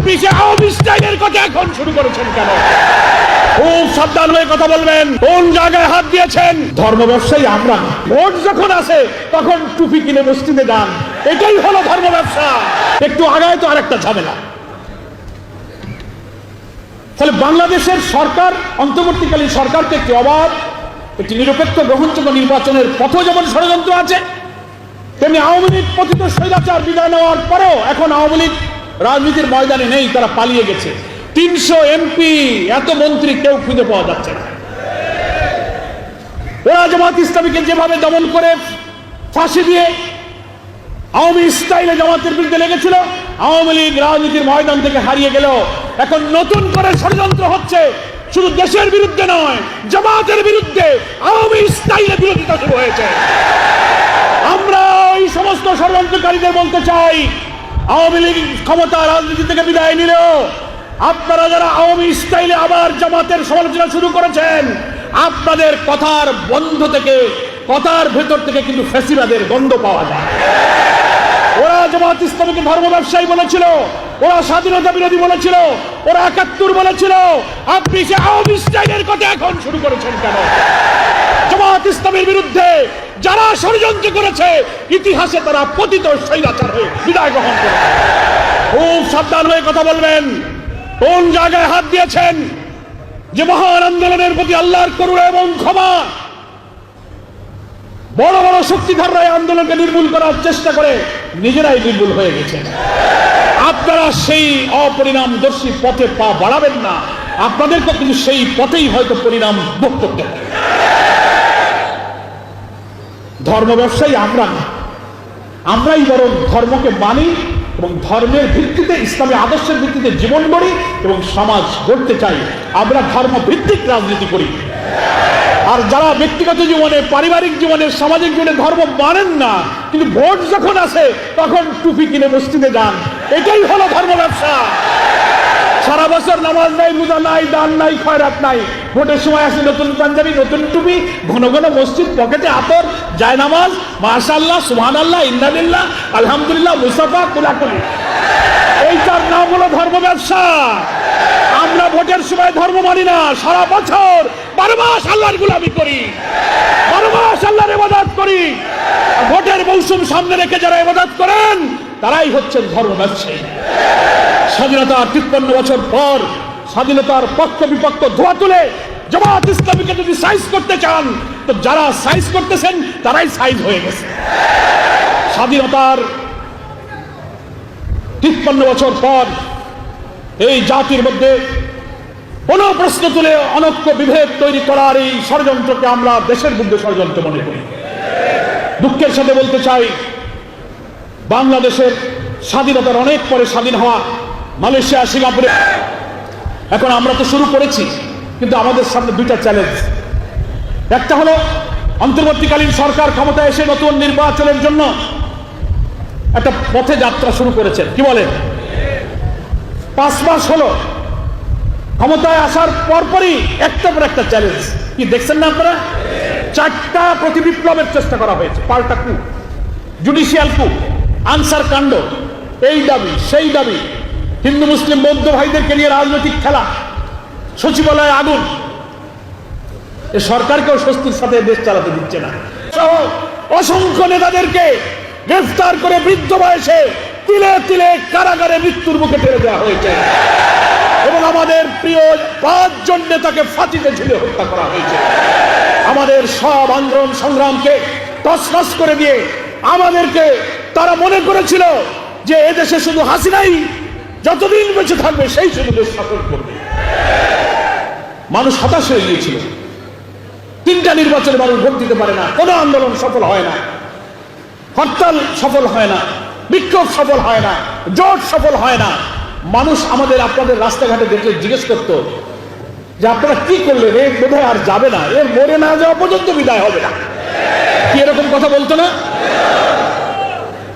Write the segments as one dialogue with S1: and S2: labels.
S1: আপনি সে আওয়ামী স্টাইলের কথা এখন শুরু করেছেন কেন? খুব সাবধান হয়ে কথা বলবেন। কোন জায়গায় হাত দিয়েছেন? ধর্ম ব্যবসায়ী আমরা। ভোট যখন আসে তখন টুপি কিনে মসজিদে যান, এটাই হলো ধর্ম ব্যবসা। একটু আগায় তো আরেকটা ঝামেলা। তাহলে বাংলাদেশের সরকার, অন্তর্বর্তীকালীন সরকারকে একটি অবাধ, একটি নিরপেক্ষ গ্রহণযোগ্য নির্বাচনের পথে যেমন ষড়যন্ত্র আছে, তেমনি আওয়ামী লীগ পতিত স্বৈরাচার বিদায় নেওয়ার পরেও এখন আওয়ামী লীগ রাজনীতির ময়দানে নেই, তারা পালিয়ে গেছে। 300 এমপি, এত মন্ত্রী কেউ খুঁজে পাওয়া যাচ্ছে না। ওরা জামাত ইসলামীকে যেভাবে দমন করে ফাঁসি দিয়ে আওয়ামী স্টাইলে জামাতের বিরুদ্ধে লেগেছিল, আওয়ামী লীগ রাজনীতির ময়দান থেকে হারিয়ে গেল। এখন নতুন করে ষড়যন্ত্র হচ্ছে, শুধু দেশের বিরুদ্ধে নয়, জামাতের বিরুদ্ধে আওয়ামী স্টাইলে বিরোধিতা শুরু হয়েছে। আমরা ওই সমস্ত ষড়যন্ত্রকারীদের বলতে চাই, আওয়ামী লীগ ক্ষমতা রাজনীতি থেকে বিদায় নিলেও আপনারা যারা আওয়ামী স্টাইলে আবার জামাতের সমালোচনা শুরু করেছেন, আপনাদের কথার বন্ধ থেকে, কথার ভেতর থেকে কিন্তু ফ্যাসিবাদের গন্ধ পাওয়া যায়। ওরা জামাত ইসলামীকে ধর্ম ব্যবসায়ী বলেছিল, ওরা স্বাধীনতা বিরোধী বলেছিল, ওরা 71 বলেছিল। আপনি সে আওয়ামী স্টাইলের কথা এখন শুরু করেছেন কেন? জামাত ইসলামের বিরুদ্ধে যারা ষড়যন্ত্র করেছে, ইতিহাসে তারা পতিত স্বৈরাচার হয়ে বিদায় গ্রহণ করেছে। খুব সাবধান হয়ে কথা বলবেন। কোন জায়গায় হাত দিয়েছেন? যে মহান আন্দোলনের প্রতি আল্লাহর করুণা এবং ক্ষমা, বড় বড় শক্তিধররা এই আন্দোলনকে নির্মূল করার চেষ্টা করে নিজেরাই নির্মূল হয়ে গেছেন। আপনারা সেই অপরিণামদর্শী পথে পা বাড়াবেন না, আপনাদেরকে কিন্তু সেই পথেই হয়তো পরিণাম ভোগ করতে হবে। ধর্ম ব্যবসায়ী আমরা না, আমরাই বরং ধর্মকে মানি এবং ধর্মের ভিত্তিতে, ইসলামী আদর্শের ভিত্তিতে জীবন গড়ি এবং সমাজ গড়তে চাই। আমরা ধর্ম ভিত্তিক রাজনীতি করি। আর যারা ব্যক্তিগত জীবনে, পারিবারিক জীবনে, সামাজিক জীবনে ধর্ম মানেন না, কিন্তু ভোট যখন আসে তখন টুপি কিনে মসজিদে যান, এটাই হলো ধর্ম ব্যবসা। সারা বছর নামাজ নাই, রোজা নাই, দান নাই, খয়রাত নাই, ভোটের সময় আসে নতুন পাঞ্জাবি, নতুন টুপি, ঘন ঘন মসজিদ, পকেটে আতর, যায় নামাজ, মাশাআল্লাহ, সুবহানাল্লাহ, ইন্নালিল্লাহ, আলহামদুলিল্লাহ, মুসাফা, কুলাকুলি। এইটার নাম হলো ধর্ম ব্যবসা। আমরা ভোটের সময় ধর্ম মানি না, সারা বছর 12 মাস আল্লাহর গোলামি করি, 12 মাস আল্লাহর ইবাদত করি। ভোটের মৌসুম সামনে রেখে যারা ইবাদত করেন, তারাই হচ্ছেন ধর্ম ব্যবসায়ী। স্বাধীনতার 53 বছর পর স্বাধীনতার পক্ষ বিপক্ষ ধোয়া তুলে জামাত ইসলামীকে যদি সাইজ করতে চান, তো যারা সাইজ করতেছেন তারাই সাইজ হয়ে গেছে। স্বাধীনতার 53 বছর পর এই জাতির মধ্যে কোন প্রশ্ন তুলে অনৈক্য বিভেদ তৈরি করার এই ষড়যন্ত্রকে আমরা দেশের বিরুদ্ধে ষড়যন্ত্র মনে করি। দুঃখের সাথে বলতে চাই, বাংলাদেশের স্বাধীনতার অনেক পরে স্বাধীন হওয়া, মালয়েশিয়া, সিঙ্গাপুরে, এখন আমরা তো শুরু করেছি, কিন্তু আমাদের সামনে দুইটা চ্যালেঞ্জ। একটা হলো অন্তর্বর্তীকালীন সরকার ক্ষমতায় এসে নতুন নির্বাচনের জন্য একটা পথে যাত্রা শুরু করেছেন। কি বলেন? 5 মাস হলো ক্ষমতায় আসার পরপরই একটা পর একটা চ্যালেঞ্জ। কি দেখছেন না আপনারা? 4টা প্রতি বিপ্লবের চেষ্টা করা হয়েছে। পাল্টা কু, জুডিশিয়াল কু, আনসার কাণ্ড, এই দাবি সেই দাবি, হিন্দু মুসলিম বৌদ্ধ ভাইদেরকে নিয়ে রাজনৈতিক খেলা, সচিবালয়ে আগুন। এ সরকারকেও স্বস্তির সাথে দেশ চালাতে দিচ্ছে না। সহ অসংখ্য নেতাদেরকে গ্রেফতার করে বৃদ্ধ বয়সে তিলে তিলে কারাগারে মৃত্যুর মুখে ঠেলে দেওয়া হয়েছে এবং আমাদের প্রিয় 5 জন নেতাকে ফাঁসিতে ঝুলে হত্যা করা হয়েছে। আমাদের সব আন্দোলন সংগ্রামকে তছনছ করে দিয়ে আমাদেরকে তারা মনে করেছিল যে এদেশে শুধু হাসিনাই যতদিন বেঁচে থাকবে সেই শুধু দেশ শাসন করবে। মানুষ হতাশ হয়ে গিয়েছিল। 3টা নির্বাচনে মানুষ ভোট দিতে পারে না, কোনো আন্দোলন সফল হয় না, হরতাল সফল হয় না, বিক্ষোভ সফল হয় না, জোট সফল হয় না। মানুষ আমাদের আপনাদের রাস্তাঘাটে দেখলে জিজ্ঞেস করতো যে আপনারা কি করলেন, এর বোধহয় আর যাবে না, এর মরে না যাওয়া পর্যন্ত বিদায় হবে না। কি এরকম কথা বলতো না?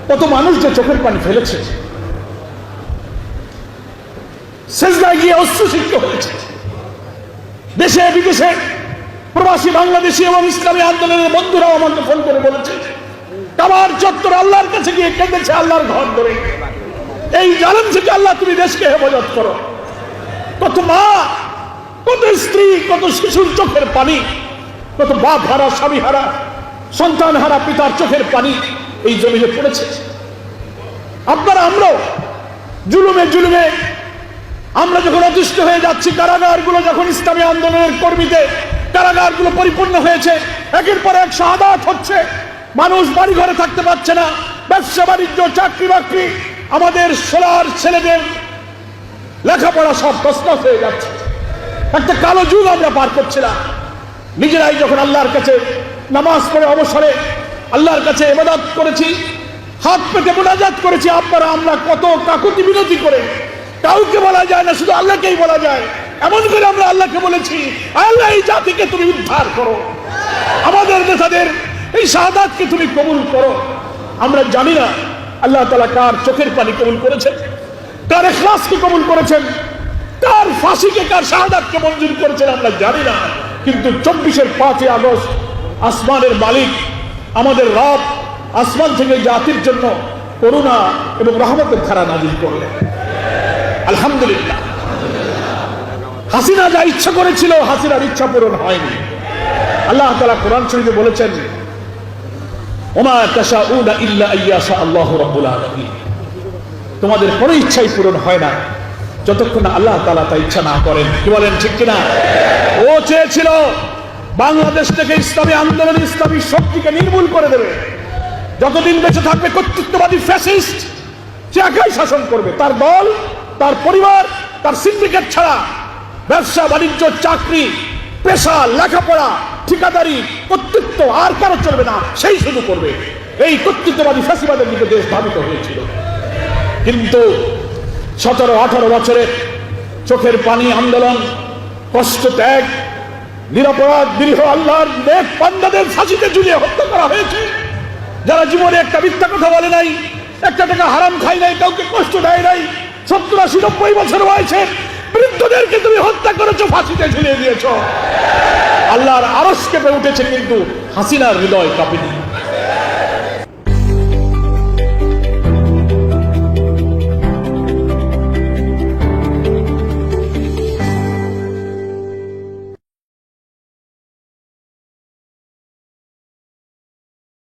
S1: কত মানুষ যে চোখের পানি ফেলেছে, সেজদায় গিয়ে অশ্রুসিক্ত হয়েছে। দেশে বিদেশে প্রবাসী বাংলাদেশি এবং ইসলামী আন্দোলনের বন্ধুরাও আমাকে ফোন করে বলেছে, কাবার চত্বর আল্লাহর কাছে গিয়ে কেঁদেছে আল্লাহর ঘর ধরে। এই জালেম থেকে আল্লাহ তুমি দেশকে হেফাজত করো। কত মা, কত স্ত্রী, কত শিশুর চোখের পানি, কত বাপ হারা, স্বামী হারা, সন্তান হারা পিতার চোখের পানি এই জমিনে পড়েছে। আপনারা আমরাও জুলুমে জুলুমে আমরা যখন অতিষ্ঠ হয়ে যাচ্ছি, কারাগারগুলো যখন ইসলামী আন্দোলনের কর্মীতে কারাগারগুলো পরিপূর্ণ হয়েছে, একের পর এক শাহাদাত হচ্ছে, মানুষ বাড়ি ঘরে থাকতে পারছে না, ব্যবসা বাণিজ্য, চাকরি বাকরি, আমাদের সোলার ছেলেদের লেখাপড়া সব তছনছ হয়ে যাচ্ছে। একটা কালো যুগ আমরা পার করছিলাম। নিজেরাই যখন আল্লাহর কাছে নামাজ পড়ে অবসরে আল্লাহর কাছে ইবাদত করেছি, হাত পেতে মুনাজাত করেছি, আপনারা আমরা কত কাকুতি বিনতি করে, কাউকে বলা যায় না, শুধু আল্লাহকেই বলা যায়। এমন করে আমরা আল্লাহকে বলেছি, আল্লাহ এই জাতিকে তুমি উদ্ধার করো, আমাদের নেতাদের এই শাহাদাতকে তুমি কবুল করো। আমরা জানি না আল্লাহ তাআলা কার চোখের পানি কবুল করেছেন, কার ইখলাসকে কবুল করেছেন, কার ফাঁসিকে, কার শাহাদাতকে মঞ্জুর করেছেন আমরা জানি না। কিন্তু 24-এর 5 আগস্ট আসমানের মালিক আমাদের রব আসমান থেকে জাতির জন্য করুণা এবং রহমতের ধারা নাজিল করলেন। আলহামদুলিল্লাহ। হাসিনা যা ইচ্ছা করেছিল, হাসিনার ইচ্ছা পূরণ হয়নি। আল্লাহ তাআলা কোরআন শরীফে বলেছেন, ওমা তাশাউনা ইল্লা আইয়াশা আল্লাহু রাব্বুল আলামিন। তোমাদের কোনো ইচ্ছাই পূরণ হয় না যতক্ষণ আল্লাহ তাআলা তা ইচ্ছা না করেন। কি বলেন, ঠিক কিনা? ও চেয়েছিল বাংলাদেশ থেকে ইসলামী আন্দোলন, ইসলামী শক্তিকে নির্মূল করে দেবে। যতদিন বেঁচে থাকবে কর্তৃত্ববাদী ফ্যাসিস্ট, সে একাই শাসন করবে। তার দল, তার পরিবার, তার সিন্ডিকেট ছাড়া ব্যবসা বাণিজ্য, চাকরি, পেশা, লেখাপড়া, ঠিকাদারি, কর্তৃত্ব আর কারো চলবে না, সেই শুধু করবে। এই কর্তৃত্ববাদী ফ্যাসিবাদের দিকে দেশ ধাবিত হয়েছিল। কিন্তু 17-18 বছরের চোখের পানি আন্দোলন, কষ্ট ত্যাগ, নিরপরাধ নিরীহ আল্লাহর নেক বান্দাদের ফাঁসিতে ঝুলিয়ে হত্যা করা হয়েছে। যারা জীবনে একটা মিথ্যা কথা বলে নাই, একটা টাকা হারাম খাই নাই, কাউকে কষ্ট দেয় নাই, 70-80-90 বছর বয়সের বৃদ্ধদেরকে তুমি হত্যা করেছো, ফাঁসিতে ঝুলিয়ে দিয়েছো। আল্লাহর আরশ কেঁপে উঠেছে, কিন্তু হাসিনার হৃদয় কাঁপেনি।